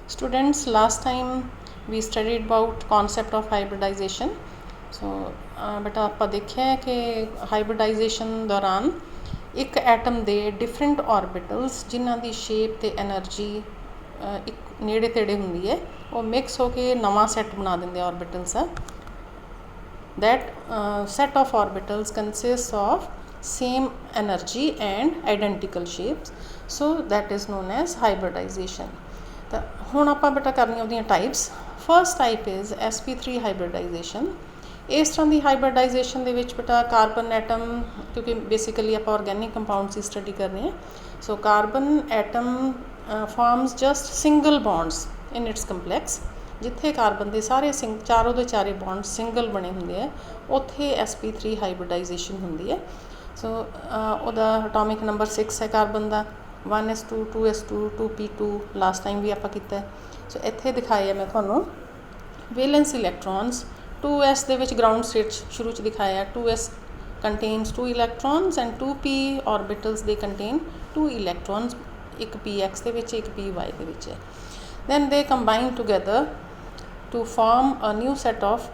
Students, last time we studied about concept of hybridization. So ਬੇਟਾ ਆਪਾਂ ਦੇਖਿਆ ਹੈ ਕਿ ਹਾਈਬ੍ਰਿਡਾਈਜੇਸ਼ਨ ਦੌਰਾਨ ਇੱਕ ਐਟਮ ਦੇ ਡਿਫਰੈਂਟ ऑर्बिटल्स ਜਿਨ੍ਹਾਂ ਦੀ ਸ਼ੇਪ ਤੇ એનર્ਜੀ ਇੱਕ ਨੇੜੇ ਤੇੜੇ ਹੁੰਦੀ ਹੈ ਉਹ ਮਿਕਸ ਹੋ ਕੇ ਨਵਾਂ ਸੈੱਟ ਬਣਾ ਦਿੰਦੇ ऑर्बिटल्स ਆ that set of orbitals consists of same energy and identical shapes, so that is known as hybridization. ਤਾਂ ਹੁਣ ਆਪਾਂ ਬੇਟਾ ਕਰਨੀ ਉਹਦੀਆਂ types. First type is sp3 hybridisation. ਇਸ ਤਰ੍ਹਾਂ ਦੀ ਹਾਈਬ੍ਰਿਡਾਈਜੇਸ਼ਨ ਦੇ ਵਿੱਚ ਬੇਟਾ ਕਾਰਬਨ ਐਟਮ, ਕਿਉਂਕਿ ਬੇਸਿਕਲੀ ਆਪਾਂ ਆਰਗੈਨਿਕ ਕੰਪਾਊਂਡਸ ਦੀ ਸਟੱਡੀ ਕਰ ਰਹੇ ਹਾਂ, so carbon atom forms just single bonds in its complex. ਜਿੱਥੇ ਕਾਰਬਨ ਦੇ ਸਾਰੇ ਚਾਰੋਂ ਦੇ ਚਾਰੇ ਬੌਂਡ ਸਿੰਗਲ ਬਣੇ ਹੁੰਦੇ ਆ ਉੱਥੇ sp3 ਹਾਈਬ੍ਰਿਡਾਈਜੇਸ਼ਨ ਹੁੰਦੀ ਹੈ। ਸੋ ਉਹਦਾ ਅਟੋਮਿਕ ਨੰਬਰ 6 ਹੈ ਕਾਰਬਨ ਦਾ, 1s2 2s2 2p2 last time ਵੀ ਆਪਾਂ ਕੀਤਾ। ਸੋ ਇੱਥੇ ਦਿਖਾਇਆ ਮੈਂ ਤੁਹਾਨੂੰ ਵੈਲੈਂਸ ਇਲੈਕਟ੍ਰੋਨਸ 2s ਦੇ ਵਿੱਚ ਗਰਾਊਂਡ ਸਟੇਟ ਸ਼ੁਰੂ 'ਚ ਦਿਖਾਇਆ 2s contains 2 electrons and 2p orbitals they contain 2 electrons, ਇੱਕ px ਦੇ ਵਿੱਚ ਇੱਕ py ਦੇ ਵਿੱਚ ਹੈ। then they combine together to form a new set of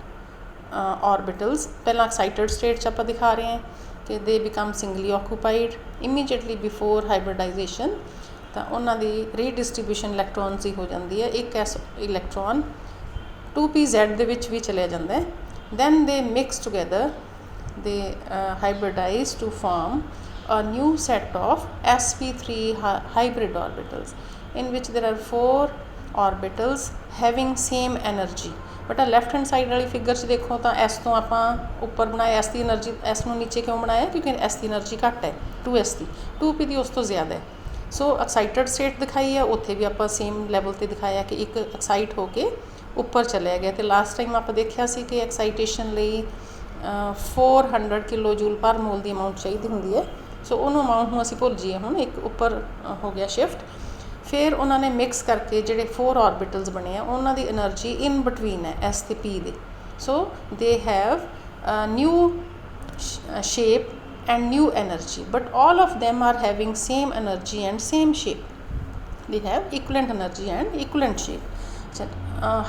orbitals। ਪਹਿਲਾਂ excited state 'ਚ ਆਪਾਂ ਦਿਖਾ ਰਹੇ ਹਾਂ ਕਿ they become singly occupied immediately before hybridization। ਤਾਂ ਉਹਨਾਂ ਦੀ ਰੀਡਿਸਟ੍ਰੀਬਿਊਸ਼ਨ ਇਲੈਕਟ੍ਰੋਨਸ ਦੀ ਹੋ ਜਾਂਦੀ ਹੈ, ਇੱਕ s ਇਲੈਕਟ੍ਰੋਨ 2pz ਦੇ ਵਿੱਚ ਵੀ ਚਲਿਆ ਜਾਂਦਾ ਹੈ। then they mix together, they hybridize to form a new set of sp3 hybrid orbitals in which there are 4 orbitals having same energy। But left hand side ਵਾਲੀ ਫਿਗਰ 'ਚ ਦੇਖੋ ਤਾਂ s ਤੋਂ ਆਪਾਂ ਉੱਪਰ ਬਣਾਇਆ, s ਦੀ એનર્ਜੀ s ਨੂੰ ਨੀਚੇ ਕਿਉਂ ਬਣਾਇਆ, ਕਿਉਂਕਿ s ਦੀ એનર્ਜੀ ਘੱਟ ਹੈ 2s ਦੀ, 2p ਦੀ ਉਸ ਤੋਂ ਜ਼ਿਆਦਾ ਹੈ। ਸੋ ਐਕਸਾਈਟਡ ਸਟੇਟ ਦਿਖਾਈ ਹੈ, ਉੱਥੇ ਵੀ ਆਪਾਂ ਸੇਮ ਲੈਵਲ 'ਤੇ ਦਿਖਾਇਆ ਕਿ ਇੱਕ ਐਕਸਾਈਟ ਹੋ ਕੇ ਉੱਪਰ ਚਲਿਆ ਗਿਆ। ਅਤੇ ਲਾਸਟ ਟਾਈਮ ਆਪਾਂ ਦੇਖਿਆ ਸੀ ਕਿ ਐਕਸਾਈਟੇਸ਼ਨ ਲਈ 400 ਕਿਲੋ ਜੂਲ ਪਰ ਮੋਲ ਦੀ ਅਮਾਊਂਟ ਚਾਹੀਦੀ ਹੁੰਦੀ ਹੈ। ਸੋ ਉਹਨੂੰ ਅਮਾਊਂਟ ਨੂੰ ਅਸੀਂ ਭੁੱਲ ਜਾਈਏ, ਹੁਣ ਇੱਕ ਉੱਪਰ ਹੋ ਗਿਆ ਸ਼ਿਫਟ। ਫਿਰ ਉਹਨਾਂ ਨੇ ਮਿਕਸ ਕਰਕੇ ਜਿਹੜੇ 4 orbitals ਬਣੇ ਆ ਉਹਨਾਂ ਦੀ એનર્ਜੀ ਇਨ ਬਿਟਵੀਨ ਹੈ s ਅਤੇ p ਦੇ। So they have new shape and new energy, but all of them are having same energy and same shape, they have equivalent energy and equivalent shape।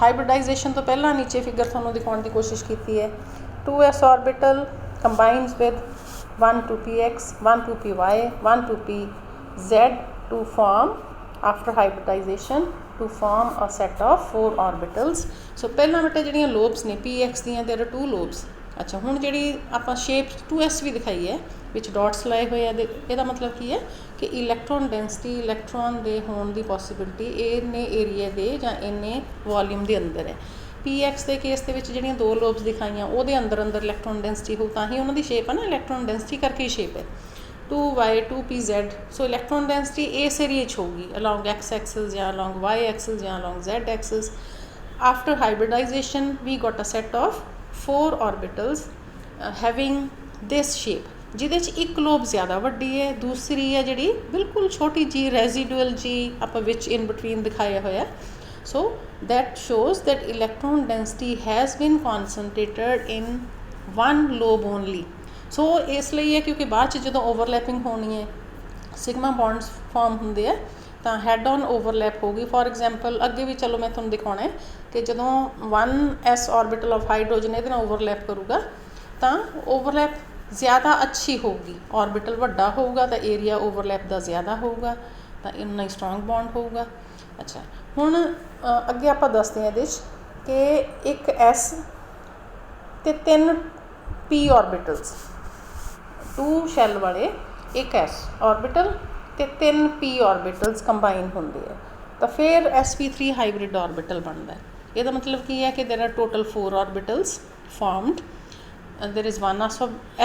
Hybridisation ਤੋਂ ਪਹਿਲਾਂ ਨੀਚੇ figure ਤੁਹਾਨੂੰ ਦਿਖਾਉਣ ਦੀ ਕੋਸ਼ਿਸ਼ ਕੀਤੀ ਹੈ। 2s orbital combines with 1 2px 1 2py 1 2pz to form, after hybridization, to form a set of 4 orbitals। ਸੋ ਪਹਿਲਾਂ ਬੇਟਾ ਜਿਹੜੀਆਂ ਲੋਬਸ ਨੇ px ਦੀਆਂ there are 2 lobes। ਅੱਛਾ, ਹੁਣ ਜਿਹੜੀ ਆਪਾਂ ਸ਼ੇਪ 2s ਵੀ ਦਿਖਾਈ ਹੈ ਵਿੱਚ ਡਾਟਸ ਲਾਏ ਹੋਏ ਆ, ਇਹਦਾ ਮਤਲਬ ਕੀ ਹੈ ਕਿ ਇਲੈਕਟ੍ਰੋਨ ਡੈਂਸਿਟੀ ਇਲੈਕਟ੍ਰੋਨ ਦੇ ਹੋਣ ਦੀ ਪੋਸੀਬਿਲਿਟੀ ਇੰਨੇ ਏਰੀਆ ਦੇ ਜਾਂ ਇੰਨੇ ਵੋਲੀਅਮ ਦੇ ਅੰਦਰ ਹੈ। px ਦੇ ਕੇਸ ਦੇ ਵਿੱਚ ਜਿਹੜੀਆਂ 2 ਲੋਬਸ ਦਿਖਾਈਆਂ ਉਹਦੇ ਅੰਦਰ ਅੰਦਰ ਇਲੈਕਟ੍ਰੋਨ ਡੈਂਸਿਟੀ ਹੋ, ਤਾਂ ਹੀ ਉਹਨਾਂ ਦੀ ਸ਼ੇਪ ਹੈ ਨਾ, ਇਲੈਕਟ੍ਰੋਨ ਡੈਂਸਿਟੀ ਕਰਕੇ ਹੀ ਸ਼ੇਪ ਹੈ 2y 2pz। ਸੋ ਇਲੈਕਟ੍ਰੋਨ ਡੈਂਸਿਟੀ ਇਸ ਏਰੀਏ 'ਚ ਹੋਊਗੀ ਅਲੋਂਗ x ਐਕਸਿਸ ਜਾਂ ਅਲੋਂਗ y ਐਕਸਿਸ ਜਾਂ along z axis. After hybridization we got a set of 4 orbitals having this shape, ਜਿਹਦੇ 'ਚ ਇੱਕ ਲੋਬ ਜ਼ਿਆਦਾ ਵੱਡੀ ਹੈ, ਦੂਸਰੀ ਹੈ ਜਿਹੜੀ ਬਿਲਕੁਲ ਛੋਟੀ ਜੀ ਰੈਜ਼ੀਡੂਅਲ ਜੀ ਆਪਾਂ ਵਿੱਚ ਇਨ ਬਿਟਵੀਨ ਦਿਖਾਇਆ ਹੋਇਆ। ਸੋ that shows that electron density has been concentrated in one lobe only। ਸੋ ਇਸ ਲਈ ਹੈ ਕਿਉਂਕਿ ਬਾਅਦ 'ਚ ਜਦੋਂ ਓਵਰਲੈਪਿੰਗ ਹੋਣੀ ਹੈ ਸਿਗਮਾ ਬੌਂਡਸ ਫਾਰਮ ਹੁੰਦੇ ਆ ਤਾਂ ਹੈਡ ਔਨ ਓਵਰਲੈਪ ਹੋਊਗੀ। ਫੋਰ ਐਗਜ਼ਾਮਪਲ ਅੱਗੇ ਵੀ ਚਲੋ ਮੈਂ ਤੁਹਾਨੂੰ ਦਿਖਾਉਣਾ ਹੈ ਕਿ ਜਦੋਂ 1s orbital of ਹਾਈਡਰੋਜਨ ਇਹਦੇ ਨਾਲ ਓਵਰਲੈਪ ਕਰੂਗਾ ਤਾਂ ਓਵਰਲੈਪ ਜ਼ਿਆਦਾ ਅੱਛੀ ਹੋਊਗੀ, ਔਰਬਿਟਲ ਵੱਡਾ ਹੋਊਗਾ ਤਾਂ ਏਰੀਆ ਓਵਰਲੈਪ ਦਾ ਜ਼ਿਆਦਾ ਹੋਊਗਾ ਤਾਂ ਇੰਨਾ ਹੀ ਸਟਰੋਂਗ ਬੌਂਡ ਹੋਊਗਾ। ਅੱਛਾ, ਹੁਣ ਅੱਗੇ ਆਪਾਂ ਦੱਸਦੇ ਹਾਂ ਇਹਦੇ 'ਚ ਕਿ ਇੱਕ s ਅਤੇ 3 p orbitals, 2 ਸ਼ੈਲ ਵਾਲੇ ਇੱਕ s orbital ਅਤੇ 3 p orbitals ਕੰਬਾਈਨ ਹੁੰਦੇ ਆ ਤਾਂ ਫਿਰ sp3 ਹਾਈਬ੍ਰਿਡ orbital ਬਣਦਾ। ਇਹਦਾ ਮਤਲਬ ਕੀ ਹੈ ਕਿ there are total 4 orbitals formed, there is 1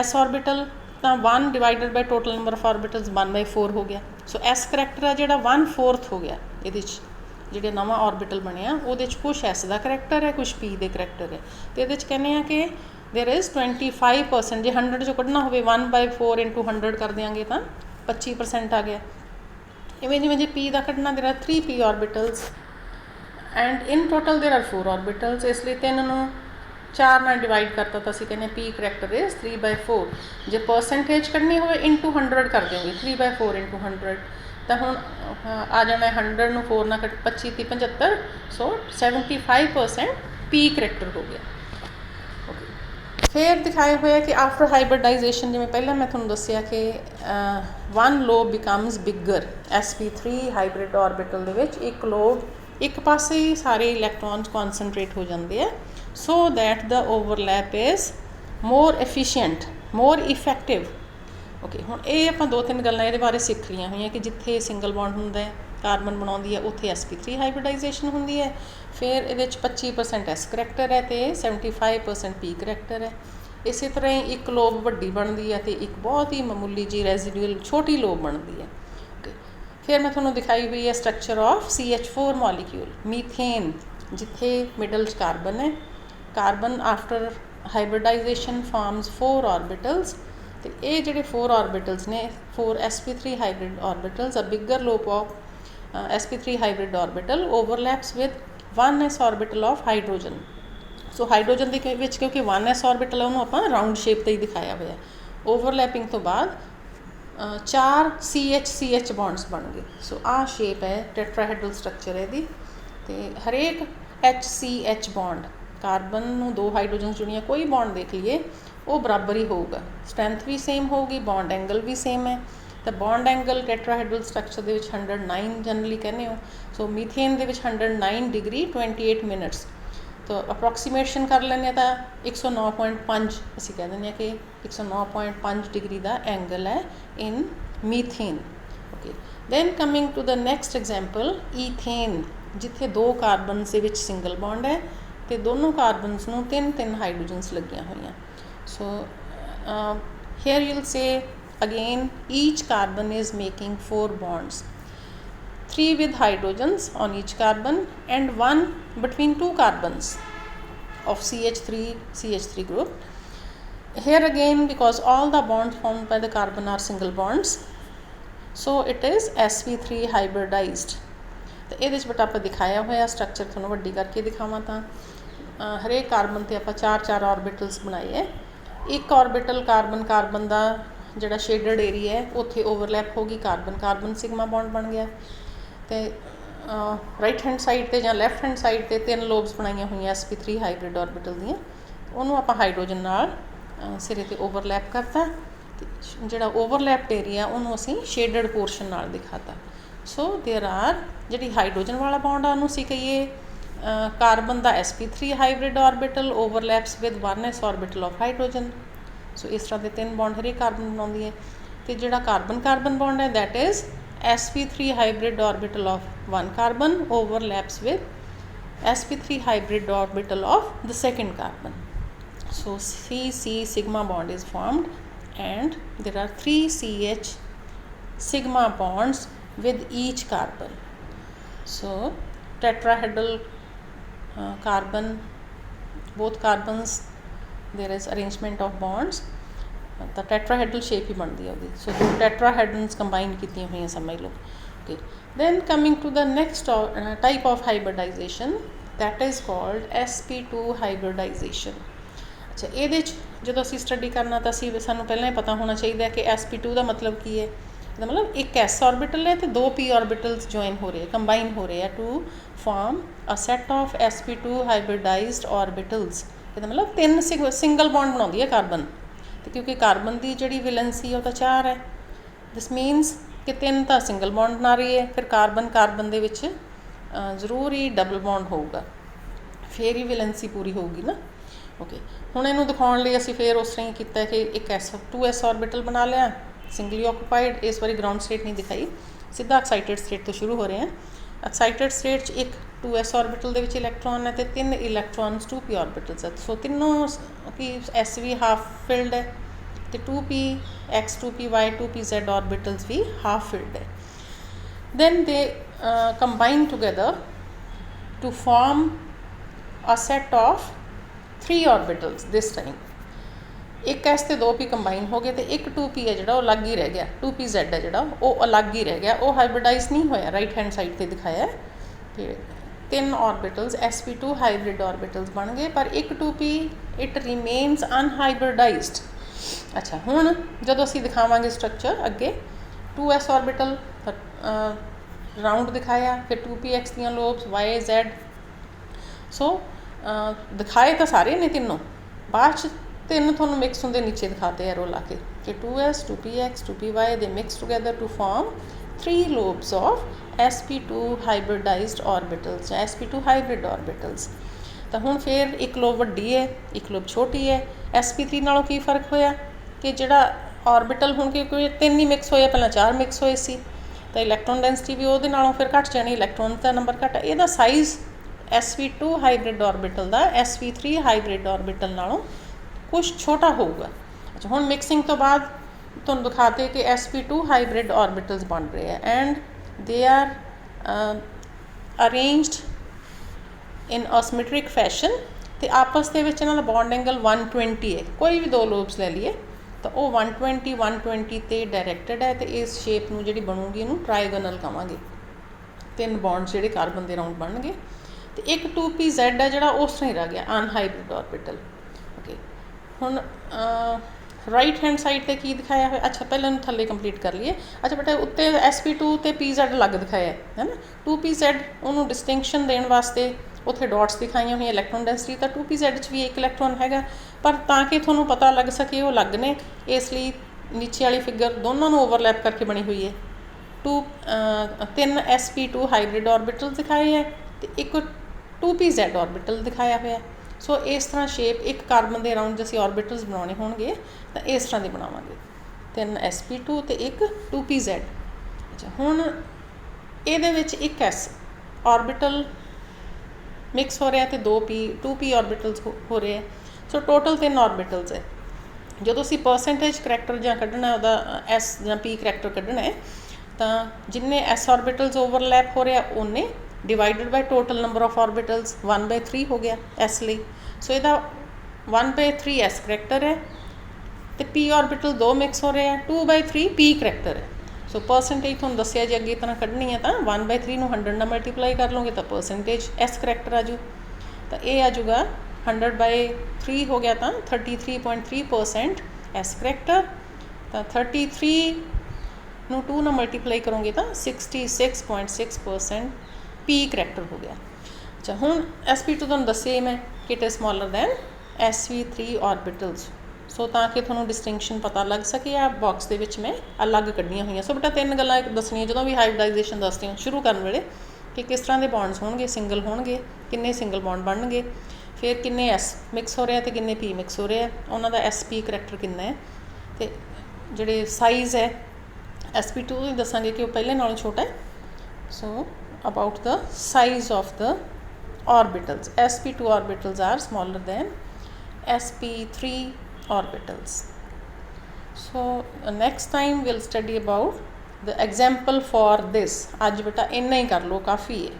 s orbital, ਤਾਂ 1 divided by total number of orbitals 1/4 ਹੋ ਗਿਆ। ਸੋ s ਕਰੈਕਟਰ ਆ ਜਿਹੜਾ 1/4 ਹੋ ਗਿਆ ਇਹਦੇ 'ਚ, ਜਿਹੜੇ ਨਵਾਂ orbital ਬਣਿਆ ਉਹਦੇ 'ਚ ਕੁਛ s ਦਾ ਕਰੈਕਟਰ ਹੈ ਕੁਛ p ਦੇ ਕਰੈਕਟਰ ਹੈ। ਅਤੇ ਇਹਦੇ 'ਚ ਕਹਿੰਦੇ ਆ ਕਿ there is 25%, ਜੇ 100 'ਚੋਂ ਕੱਢਣਾ ਹੋਵੇ 1/4 into 100 ਕਰ ਦਿਆਂਗੇ ਤਾਂ 25% ਆ ਗਿਆ। ਇਵੇਂ ਜਿਵੇਂ ਜੇ p ਦਾ ਕੱਢਣਾ there are 3 p orbitals and in total there are 4 orbitals, ਇਸ ਲਈ 3 ਨੂੰ 4 ਨਾਲ ਡਿਵਾਈਡ ਕਰਤਾ ਤਾਂ ਅਸੀਂ ਕਹਿੰਦੇ p ਕਰੈਕਟਰ ਇਜ਼ 3/4। ਜੇ ਪਰਸੈਂਟੇਜ ਕੱਢਣੀ ਹੋਵੇ into 100 ਕਰ ਦਿਓਗੇ 3/4 into 100। तो हुण आ जाना 100 ਨੂੰ 4 ਨਾਲ 25 30 75, सो 75% पी करैक्टर हो गया। फिर दिखाया हुआ कि आफ्टर हाइब्रिडाइजेशन जिवें पहला मैं तुहानूं दस्सिया कि वन लोब बिकम्स बिगर, sp3 हाइब्रिड ऑर्बिटल दे विच एक लोब एक पासे ही सारे इलैक्ट्रॉन्स कॉन्सनट्रेट हो जाते हैं, so that the overlap is more efficient, more effective. Okay, हुण ये आपां 2-3 गल्लां इहदे बारे सीख लईआं होईआं कि जिथे सिंगल बॉन्ड हुंदा है कार्बन बनाउंदी है उत्थे sp3 हाइब्रिडाइजेशन हुंदी है, फिर इहदे 25% S करैक्टर है तो 75% P करैक्टर है। इस तरह ही एक लोब वड्डी बनती है तो एक बहुत ही मामूली जी रेजिडुअल छोटी लोब बनती है। ओके, फिर मैं तुहानूं दिखाई हुई है structure of CH4 molecule, methane, जिथे मिडल कार्बन है। Carbon after hybridisation forms 4 orbitals, तो ये जोड़े 4 ऑर्बिटल्स ने 4 sp3 hybrid orbitals, a bigger lobe of sp3 hybrid orbital overlaps with 1s orbital of hydrogen. So hydrogen के विच क्योंकि 1s orbital है उन्होंने आप राउंड शेप तो ही दिखाया हुआ है। ओवरलैपिंग तो बाद 4 CH बॉन्ड्स बन गए। सो आ शेप है टेट्राहेड्रल स्ट्रक्चर है दी, तो हरेक HCH बॉन्ड कार्बन नूं 2 हाइड्रोजन जुड़ियाँ कोई बॉन्ड देख लीए वो बराबर ही होगा, स्ट्रैंथ भी सेम होगी, बॉन्ड एंगल भी सेम है। तो बॉन्ड एंगल टेट्राहेड्रल स्ट्रक्चर के 109 जनरली कहने हो। सो मीथेन के 109 डिग्री 28 मिनट्स, तो अप्रोक्सीमेशन कर लें तो 109.5 असी कह दें कि 109.5 डिग्री का एंगल है in methane. Okay, then coming to the next example ethane, जिथे 2 कार्बन के विच सिंगल बॉन्ड है तो दोनों कार्बनस नूं 3 हाइड्रोजनस लगियां हुई। So here you'll say again each carbon is making 4 bonds, 3 with hydrogens on each carbon and 1 between 2 carbons of CH3 group. Here again because all the bonds formed by the carbon are single bonds, so it is sp3 hybridized। तो ये but आप दिखाया हुआ structure थोड़ा वड्डी करके दिखावा तो हरेक कार्बन से आप 4 ऑर्बिटल्स बनाए है। एक ऑर्बिटल कार्बन का जोड़ा शेडड एरिया है उत्थे ओवरलैप होगी, कार्बन सिग्मा बॉन्ड बन गया। तो राइट हैंड साइड पर या लैफ्ट हैंड साइड पर 3 लोब्स बनाई हुई sp3 हाइब्रिड ऑर्बिटल दियाँ, उन्होंने आप हाइड्रोजन नाल सिरे ते ओवरलैप करता, जोड़ा ओवरलैप्ड एरिया उन्होंने असी शेडड पोर्शन नाल दिखाता। सो देयर आर जी हाइड्रोजन वाला बॉन्ड आ उन्होंने कहिए कार्बन का sp3 hybrid orbital overlaps with 1s orbital of hydrogen. So इस तरह के 3 बॉन्ड हरेक कार्बन बनाती है। तो जोड़ा कार्बन बॉन्ड है that is sp3 hybrid orbital of 1 carbon overlaps with sp3 hybrid orbital of the second carbon. So CC sigma bond is formed and there are 3 CH sigma bonds with each carbon. So tetrahedral carbon, both carbons there is arrangement of bonds, the tetrahedral shape ही बनती है उसकी। So 2 tetrahedrons combine की हुई समझ लो। Okay, then coming to the next type of hybridization that is called sp2 hybridization। अच्छा, ये जो असी स्टडी करना तो असी सानू पहले ही पता होना चाहिए कि sp2 का मतलब की है। मतलब एक s ऑर्बिटल है तो 2 p ऑर्बिटल्स ज्वाइन हो रहे हैं, कंबाइन हो रहे हैं to form a set of sp2 hybridised orbitals. ये मतलब 3 सिंगल बॉन्ड बनाती है कार्बन, तो क्योंकि कार्बन की जी वैलेंसी है तो 4 है, दिस मीनस कि 3 तो सिंगल बॉन्ड बना रही है, फिर कार्बन दे विच जरूर ही डबल बॉन्ड होगा, फिर ही वैलेंसी पूरी होगी ना। ओके, हुण इनू दिखाउण लई असीं फिर उस तरह ही कीता कि एक 2s ऑर्बिटल बना लिया सिंगली ऑक्यूपाइड। इस बारी ग्राउंड स्टेट नहीं दिखाई, सीधा एक्साइटेड स्टेट तो शुरू हो रहे हैं। एक्साइटेड स्टेट एक 2s ऑर्बिटल दे विच इलैक्ट्रॉन है तो 3 इलैक्ट्रॉन्स 2p ऑर्बिटल्स है। सो तीनों की s भी हाफ फिल्ड है, तो 2p x 2p y 2p z orbitals भी हाफ फिल्ड है। then they combine together to form a set of 3 orbitals this time। एक s तो 2p कंबाइन हो गए तो एक 2p है जो अलग ही रह गया, 2pz है जो वो अलग ही रह गया, वो हाइब्रिडाइज नहीं होया। राइट हैंड साइड पर दिखाया है कि 3 ऑर्बिटल्स sp2 हाइब्रिड ऑर्बिटल्स बन गए, पर एक 2p इट रिमेन्स अनहाइब्रिडाइज्ड। अच्छा, हुण जदों असीं दिखावांगे स्ट्रक्चर अगे 2s ऑर्बिटल राउंड दिखाया, फिर 2px दियाँ लोब्स YZ। सो दिखाए तो सारे ने तीनों, बाद च तीन थोनों मिक्स होंगे नीचे दिखाते एरो ला के कि 2s 2px 2py they mix together to form 3 lobes of sp2 hybridised orbitals या sp2 हाइब्रिड ऑर्बिटल्स। तो हुण फिर एक लोब वड्डी है, एक लोब छोटी है। sp3 नालों की फर्क होया कि जिहड़ा ऑर्बिटल हुण क्योंकि 3 ही मिक्स होए, पहलां 4 मिक्स होए सी, तो इलैक्ट्रॉन डेंसिटी भी उहदे नालों फिर घट जानी, इलैक्ट्रॉन का नंबर घट। इहदा साइज़ sp2 हाइब्रिड ऑर्बिटल का sp3 हाइब्रिड ऑर्बिटल नालों कुछ छोटा होगा। अच्छा, हुण मिक्सिंग तो बाद तुहानूं दिखाते कि sp2 हाइब्रिड ऑर्बिटल्स बन रहे हैं and they are arranged in asymmetric fashion. तो आपस के विच इन्हां दा बॉन्ड एंगल 120 है। कोई भी दो लोब्स ले लीए तो वो 120 ते डायरैक्टेड है। तो इस शेप नूं जिहड़ी बनूगी इहनूं ट्राइगोनल कहांगे। 3 बॉन्ड्स जिहड़े कार्बन दे राउंड बनणगे। तो एक 2pz है जिहड़ा उस तरह ही रह गया अनहाइब्रिड ऑर्बिटल। ओके, हुण राइट हैंड साइड ते की दिखाया है। अच्छा, पहले इन्हूं थल्ले कंप्लीट कर लीए। अच्छा बेटा, उत्ते sp2 ते pz अलग दिखाया है ना। 2pz उन्होंने डिस्टिंक्शन देने वास्ते उत्थे डॉट्स दिखाई हुई इलैक्ट्रॉन डेंसिटी। तो 2pz भी एक इलैक्ट्रॉन हैगा, पर ताकि थोनों पता लग सके वो अलग ने, इसलिए नीचे वाली फिगर दोनों नूं ओवरलैप करके बनी हुई है। 3 sp2 हाइब्रिड ऑर्बिटल दिखाए है तो एक 2pz ऑर्बिटल दिखाया हुआ। सो इस तरह शेप एक कार्बन के अराउंड जैसे ऑर्बिटल्स बनाने होंगे तो इस तरह की बनावांगे। 3 sp2 तो एक 2pz। अच्छा, हुण इहदे विच एक s ऑर्बिटल मिक्स हो रहा है तो 2p ऑर्बिटल्स हो रहे हैं। सो टोटल 3 ऑर्बिटल्स है। जो असीं परसेंटेज करैक्टर जां कढ़ना उहदा s जां p करैक्टर कढ़ना है तो जिन्ने s ऑर्बिटल्स ओवरलैप हो रहा उन्ने divided by total number of orbitals 1/3 हो गया s लिए। सो इहदा 1/3 s करैक्टर है तो p ऑर्बिटल 2 मिक्स हो रहे हैं, 2/3 p करैक्टर है। सो परसेंटेज तुहानूं दस्सिया जे अगे तरह कढ़नी है तो 1/3 नूं 100 नाल मल्टीप्लाई कर लोगे तो परसेंटेज s करैक्टर आ जू। तो ये आ जूगा 100/3 हो गया तो 33.3% s करैक्टर। तो 33 नूं 2 नाल मल्टीप्लाई करोगे तो 66.6% p करैक्टर हो गया। अच्छा, हुण sp2 तुहानूं दस्सिया ही मैं कि it is smaller than sp3 orbitals. So ताकि तुहानूं डिस्टिंक्शन पता लग सके। आ बॉक्स दे विच मैं अलग कढ़ियां हुई। सो बेटा 3 गल्लां दसनियां जो भी हाइब्रिडाइजेशन दसदी शुरू करन वेले कि किस तरह के बॉन्ड्स होणगे, सिंगल होणगे, किन्ने सिंगल बॉन्ड बनणगे, फिर किन्ने s मिक्स हो रहे हैं तो किन्ने p मिक्स हो रहे हैं, उन्हां दा sp करैक्टर किन्ना है, तो जिहड़े साइज़ है sp2 दसांगे कि वो पहले नालों छोटा है। सो about the size of the orbitals, sp2 orbitals are smaller than sp3 orbitals. So next time we'll study about the example for this। आज बेटा इन्ना ही कर लो, काफ़ी है।